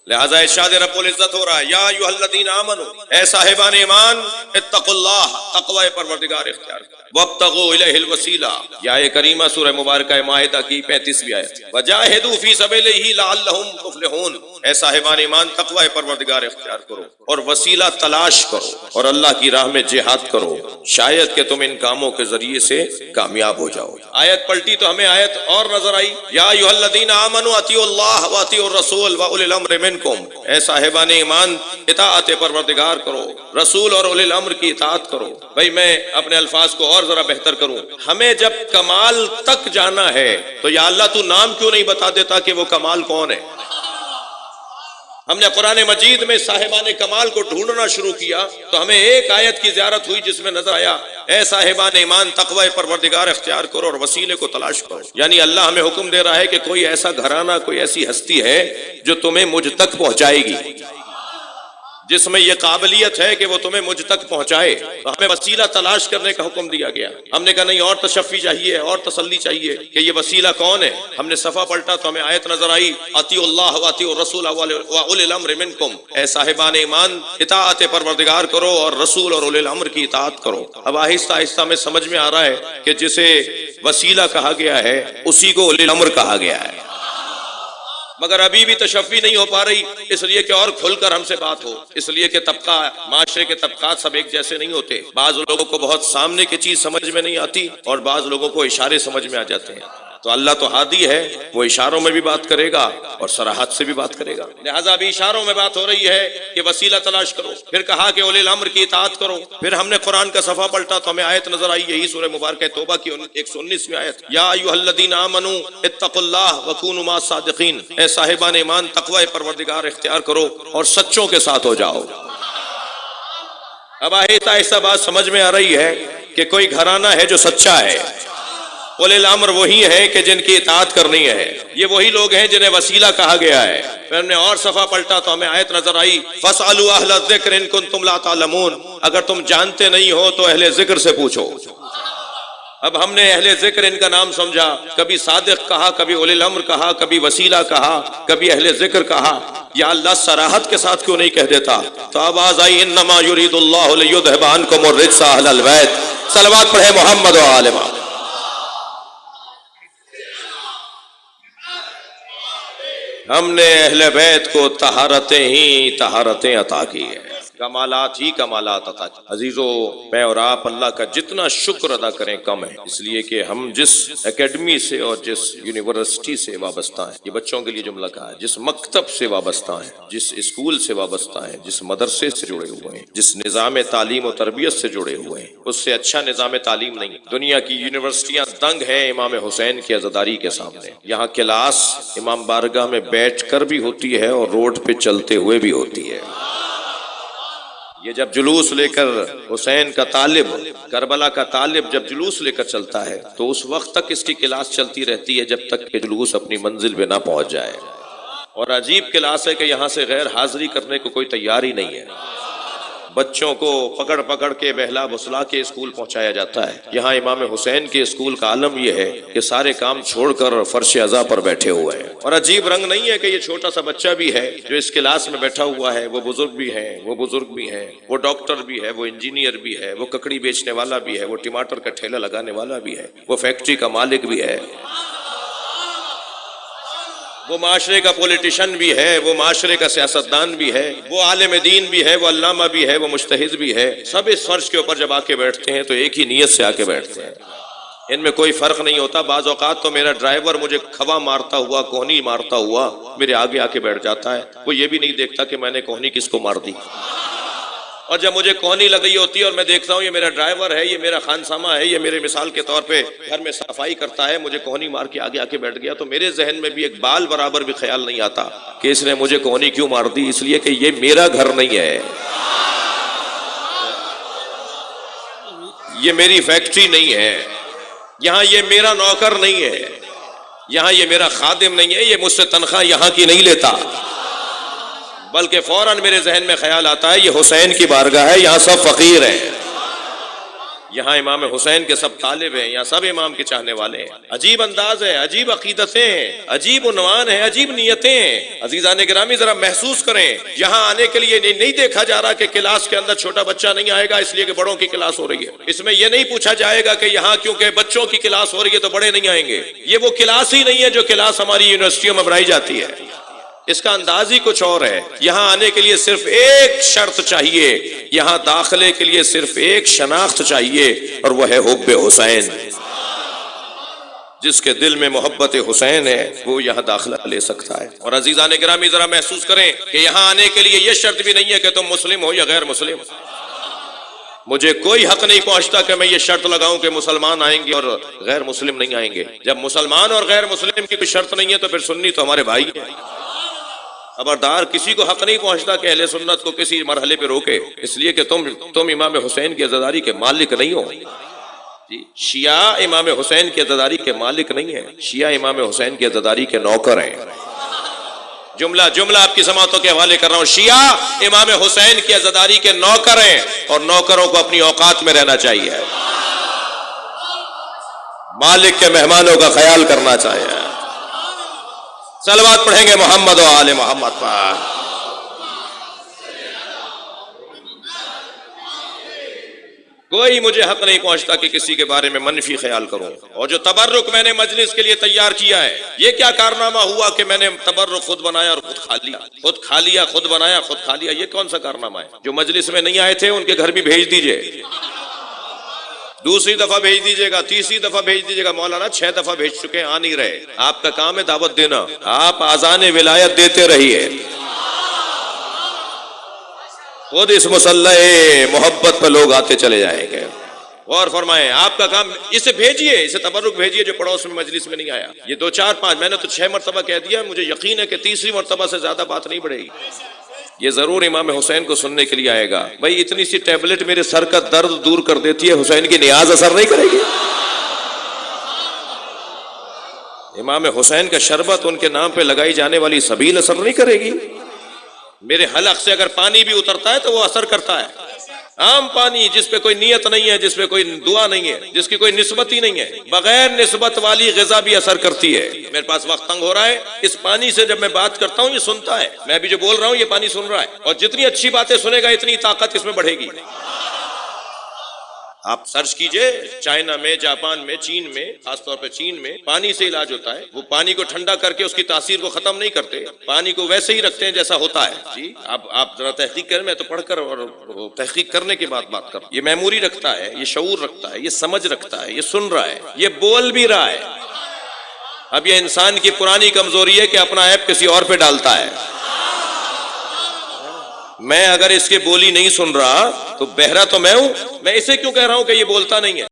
لہذا ارشاد رب العزت ہو رہا ہے یا ایھا الذین آمنوا، اے صاحبان ایمان، اتقوا اللہ، تقوی پروردگار اختیار کرو، وابتغوا الیہ الوسیلہ، یہ آیہ کریمہ سورہ مبارکہ مائدہ کی 35ویں آیت، وجاہدوا فی سبیلہ لعلہم تفلحون، اے صاحبان ایمان تقوی پروردگار اختیار کرو اور وسیلہ تلاش کرو اور اللہ کی راہ میں جہاد کرو، شاید کہ تم ان کاموں کے ذریعے سے کامیاب ہو جاؤ۔ آیت پلٹی تو ہمیں آیت اور نظر آئی، یا ایھا الذین آمنوا اطیعوا اللہ واطیعوا الرسول واولی الامر منکم، اے صاحبان ایمان اطاعت پروردگار کرو، رسول اور اولی الامر کی اطاعت کرو۔ بھئی میں اپنے الفاظ کو اور ذرا بہتر کروں، ہمیں جب کمال تک جانا ہے تو یا اللہ تو نام کیوں نہیں بتا دیتا کہ وہ کمال کون ہے؟ ہم نے قرآن مجید میں صاحبان کمال کو ڈھونڈنا شروع کیا تو ہمیں ایک آیت کی زیارت ہوئی جس میں نظر آیا اے صاحبان ایمان تقوی پروردگار اختیار کرو اور وسیلے کو تلاش کرو۔ یعنی اللہ ہمیں حکم دے رہا ہے کہ کوئی ایسا گھرانہ، کوئی ایسی ہستی ہے جو تمہیں مجھ تک پہنچائے گی، جس میں یہ قابلیت ہے کہ وہ تمہیں مجھ تک پہنچائے، تو ہمیں وسیلہ تلاش کرنے کا حکم دیا گیا۔ ہم نے کہا نہیں اور تشفی چاہیے، اور تسلی چاہیے کہ یہ وسیلہ کون ہے۔ ہم نے صفحہ پلٹا تو ہمیں آیت نظر آئی اطیعوا اللہ واطیعوا الرسول واولی الامر منکم، اے صاحبان ایمان اطاعت پروردگار کرو اور رسول اور اولی الامر کی اطاعت کرو۔ اب آہستہ آہستہ میں سمجھ میں آ رہا ہے کہ جسے وسیلہ کہا گیا ہے اسی کو اولی الامر کہا گیا ہے، مگر ابھی بھی تشفی نہیں ہو پا رہی، اس لیے کہ اور کھل کر ہم سے بات ہو، اس لیے کہ طبقہ، معاشرے کے طبقات سب ایک جیسے نہیں ہوتے، بعض لوگوں کو بہت سامنے کی چیز سمجھ میں نہیں آتی اور بعض لوگوں کو اشارے سمجھ میں آ جاتے ہیں۔ تو اللہ تو ہادی ہے، وہ اشاروں میں بھی بات کرے گا اور صراحت سے بھی بات کرے گا، لہٰذا ابھی اشاروں میں بات ہو رہی ہے کہ وسیلہ تلاش کرو، پھر کہا کہ اولی الامر کی اطاعت کرو، پھر ہم نے قرآن کا صفحہ پلٹا تو ہمیں آیت نظر آئی یہی سورہ مبارکہ توبہ کی 119ویں آیت، یا ایھا الذین آمنوا اتقوا اللہ وکونوا مع الصادقین، اے صاحبان ایمان تقوی پروردگار اختیار کرو اور سچوں کے ساتھ ہو جاؤ۔ اب آہستہ آہستہ بات سمجھ میں آ رہی ہے کہ کوئی گھرانہ ہے جو سچا ہے، اولی الامر وہی ہے کہ جن کی اطاعت کرنی ہے، یہ وہی لوگ ہیں جنہیں وسیلہ کہا گیا ہے۔ پھر ہم نے اور صفحہ پلٹا تو ہمیں آیت نظر آئی فاسألوا اہل الذکر ان کنتم لا تعلمون، اگر تم جانتے نہیں ہو تو اہل ذکر سے پوچھو۔ اب ہم نے اہل ذکر ان کا نام سمجھا، کبھی صادق کہا، کبھی اولی الامر کہا، کبھی وسیلہ کہا، کبھی اہل ذکر کہا، یا اللہ صراحت کے ساتھ کیوں نہیں کہہ دیتا؟ تو آواز آئی انما یرید اللہ لیذھب عنکم الرجس اہل البیت، صلوات پڑھے محمد و آل محمد۔ ہم نے اہل بیت کو طہارتیں ہی طہارتیں عطا کی ہیں، کمالات ہی کمالات عطا کی۔ عزیزو، میں اور آپ اللہ کا جتنا شکر ادا کریں کم ہے، اس لیے کہ ہم جس اکیڈمی سے اور جس یونیورسٹی سے وابستہ ہیں، یہ بچوں کے لیے جملہ کہا ہے، جس مکتب سے وابستہ ہیں، جس اسکول سے وابستہ ہیں، جس مدرسے سے جڑے ہوئے ہیں، جس نظام تعلیم و تربیت سے جڑے ہوئے ہیں، اس سے اچھا نظام تعلیم نہیں۔ دنیا کی یونیورسٹیاں دنگ ہیں امام حسین کی عزاداری کے سامنے۔ یہاں کلاس امام بارگاہ میں بیٹھ کر بھی ہوتی ہے اور روڈ پہ چلتے ہوئے بھی ہوتی ہے۔ یہ جب جلوس لے کر حسین کا طالب، کربلا کا طالب جب جلوس لے کر چلتا ہے تو اس وقت تک اس کی کلاس چلتی رہتی ہے جب تک کہ جلوس اپنی منزل پہ نہ پہنچ جائے۔ اور عجیب کلاس ہے کہ یہاں سے غیر حاضری کرنے کو کوئی تیار ہی نہیں ہے، بچوں کو پکڑ پکڑ کے بہلا بسلا کے اسکول پہنچایا جاتا ہے۔ یہاں امام حسین کے اسکول کا عالم یہ ہے کہ سارے کام چھوڑ کر فرش عزا پر بیٹھے ہوئے ہیں، اور عجیب رنگ نہیں ہے کہ یہ چھوٹا سا بچہ بھی ہے جو اس کلاس میں بیٹھا ہوا ہے، وہ بزرگ بھی ہیں، وہ بزرگ بھی ہیں، وہ ڈاکٹر بھی ہے، وہ انجینئر بھی ہے، وہ ککڑی بیچنے والا بھی ہے، وہ ٹماٹر کا ٹھیلا لگانے والا بھی ہے، وہ فیکٹری کا مالک بھی ہے، وہ معاشرے کا پولیٹیشن بھی ہے، وہ معاشرے کا سیاستدان بھی ہے، وہ عالم دین بھی ہے، وہ علامہ بھی ہے، وہ مجتہد بھی ہے۔ سب اس فرش کے اوپر جب آ کے بیٹھتے ہیں تو ایک ہی نیت سے آ کے بیٹھتے ہیں، ان میں کوئی فرق نہیں ہوتا۔ بعض اوقات تو میرا ڈرائیور مجھے کھوا مارتا ہوا، کوہنی مارتا ہوا میرے آگے آ کے بیٹھ جاتا ہے، وہ یہ بھی نہیں دیکھتا کہ میں نے کوہنی کس کو مار دی۔ اور جب مجھے کوہنی لگ رہی ہوتی ہے اور میں دیکھتا ہوں یہ میرا ڈرائیور ہے، یہ میرا خانسامہ ہے، یہ میرے مثال کے طور پہ گھر میں صفائی کرتا ہے، مجھے کوہنی مار کے آگے آ کے بیٹھ گیا، تو میرے ذہن میں بھی ایک بال برابر بھی خیال نہیں آتا کہ اس نے مجھے کوہنی کیوں مار دی، اس لیے کہ یہ میرا گھر نہیں ہے، یہ میری فیکٹری نہیں ہے، یہاں یہ میرا نوکر نہیں ہے، یہاں یہ میرا خادم نہیں ہے، یہ مجھ سے تنخواہ یہاں کی نہیں لیتا، بلکہ فوراً میرے ذہن میں خیال آتا ہے یہ حسین کی بارگاہ ہے، یہاں سب فقیر ہیں، یہاں امام حسین کے سب طالب ہیں، یہاں سب امام کے چاہنے والے ہیں. عجیب انداز ہے، عجیب عقیدتیں ہیں، عجیب عنوان ہیں، عجیب نیتیں ہیں. عزیزان گرامی ذرا محسوس کریں، یہاں آنے کے لیے نہیں دیکھا جا رہا کہ کلاس کے اندر چھوٹا بچہ نہیں آئے گا اس لیے کہ بڑوں کی کلاس ہو رہی ہے. اس میں یہ نہیں پوچھا جائے گا کہ یہاں کیونکہ بچوں کی کلاس ہو رہی ہے تو بڑے نہیں آئیں گے. یہ وہ کلاس ہی نہیں ہے جو کلاس ہماری یونیورسٹیوں میں بنائی جاتی ہے. اس کا انداز ہی کچھ اور ہے. یہاں آنے کے لیے صرف ایک شرط چاہیے، یہاں داخلے کے لیے صرف ایک شناخت چاہیے، اور وہ ہے حب حسین. جس کے دل میں محبت حسین ہے وہ یہاں داخلہ لے سکتا ہے. اور عزیزان گرامی ذرا محسوس کریں کہ یہاں آنے کے لیے یہ شرط بھی نہیں ہے کہ تم مسلم ہو یا غیر مسلم. مجھے کوئی حق نہیں پہنچتا کہ میں یہ شرط لگاؤں کہ مسلمان آئیں گے اور غیر مسلم نہیں آئیں گے. جب مسلمان اور غیر مسلم کی کوئی شرط نہیں ہے تو پھر سنی تو ہمارے بھائی ہیں. خبردار، کسی کو حق نہیں پہنچتا کہ اہل سنت کو کسی مرحلے پہ روکے، اس لیے کہ تم امام حسین کی عزاداری کے مالک نہیں ہو. جی، شیعہ امام حسین کی عزاداری کے مالک نہیں ہیں، شیعہ امام حسین کی عزاداری کے نوکر ہیں. جملہ آپ کی سماعتوں کے حوالے کر رہا ہوں. شیعہ امام حسین کی عزاداری کے نوکر ہیں، اور نوکروں کو اپنی اوقات میں رہنا چاہیے، مالک کے مہمانوں کا خیال کرنا چاہیے. صلوات پڑھیں گے محمد و آل محمد پر. کوئی مجھے حق نہیں پہنچتا کہ کسی کے بارے میں منفی خیال کروں. اور جو تبرک میں نے مجلس کے لیے تیار کیا ہے، یہ کیا کارنامہ ہوا کہ میں نے تبرک خود بنایا اور خود کھا لیا، خود کھا لیا، خود بنایا خود کھا لیا. یہ کون سا کارنامہ ہے؟ جو مجلس میں نہیں آئے تھے ان کے گھر بھی بھیج دیجئے، دوسری دفعہ بھیج دیجئے گا، تیسری دفعہ بھیج دیجئے گا. مولانا 6 دفعہ بھیج چکے ہیں، آ نہیں رہے. آپ کا کام ہے دعوت دینا، آپ آذان ولایت دیتے رہیے. خود اس مصلح محبت پہ لوگ آتے چلے جائیں گے. غور فرمائیں، آپ کا کام اسے بھیجیے، اسے تبرک بھیجیے جو پڑوس میں مجلس میں نہیں آیا. یہ 2 4 5 میں نے تو 6 مرتبہ کہہ دیا، مجھے یقین ہے کہ تیسری مرتبہ سے زیادہ بات نہیں بڑھے گی. یہ ضرور امام حسین کو سننے کے لیے آئے گا. بھائی اتنی سی ٹیبلٹ میرے سر کا درد دور کر دیتی ہے، حسین کی نیاز اثر نہیں کرے گی؟ امام حسین کا شربت، ان کے نام پہ لگائی جانے والی سبیل اثر نہیں کرے گی؟ میرے حلق سے اگر پانی بھی اترتا ہے تو وہ اثر کرتا ہے. عام پانی جس پہ کوئی نیت نہیں ہے، جس پہ کوئی دعا نہیں ہے، جس کی کوئی نسبت ہی نہیں ہے، بغیر نسبت والی غذا بھی اثر کرتی ہے. میرے پاس وقت تنگ ہو رہا ہے، اس پانی سے جب میں بات کرتا ہوں یہ سنتا ہے، میں ابھی جو بول رہا ہوں یہ پانی سن رہا ہے، اور جتنی اچھی باتیں سنے گا اتنی طاقت اس میں بڑھے گی. آپ سرچ کیجئے، چائنا میں، جاپان میں، چین میں، خاص طور پہ چین میں پانی سے علاج ہوتا ہے. وہ پانی کو ٹھنڈا کر کے اس کی تاثیر کو ختم نہیں کرتے، پانی کو ویسے ہی رکھتے ہیں جیسا ہوتا ہے. جی آپ ذرا تحقیق کریں، میں تو پڑھ کر اور تحقیق کرنے کے بعد بات کر رہا ہوں. یہ میموری رکھتا ہے، یہ شعور رکھتا ہے، یہ سمجھ رکھتا ہے، یہ سن رہا ہے، یہ بول بھی رہا ہے. اب یہ انسان کی پرانی کمزوری ہے کہ اپنا عیب کسی اور پہ ڈالتا ہے. میں اگر اس کے بولی نہیں سن رہا تو بہرا تو میں ہوں. میں اسے کیوں کہہ رہا ہوں کہ یہ بولتا نہیں ہے؟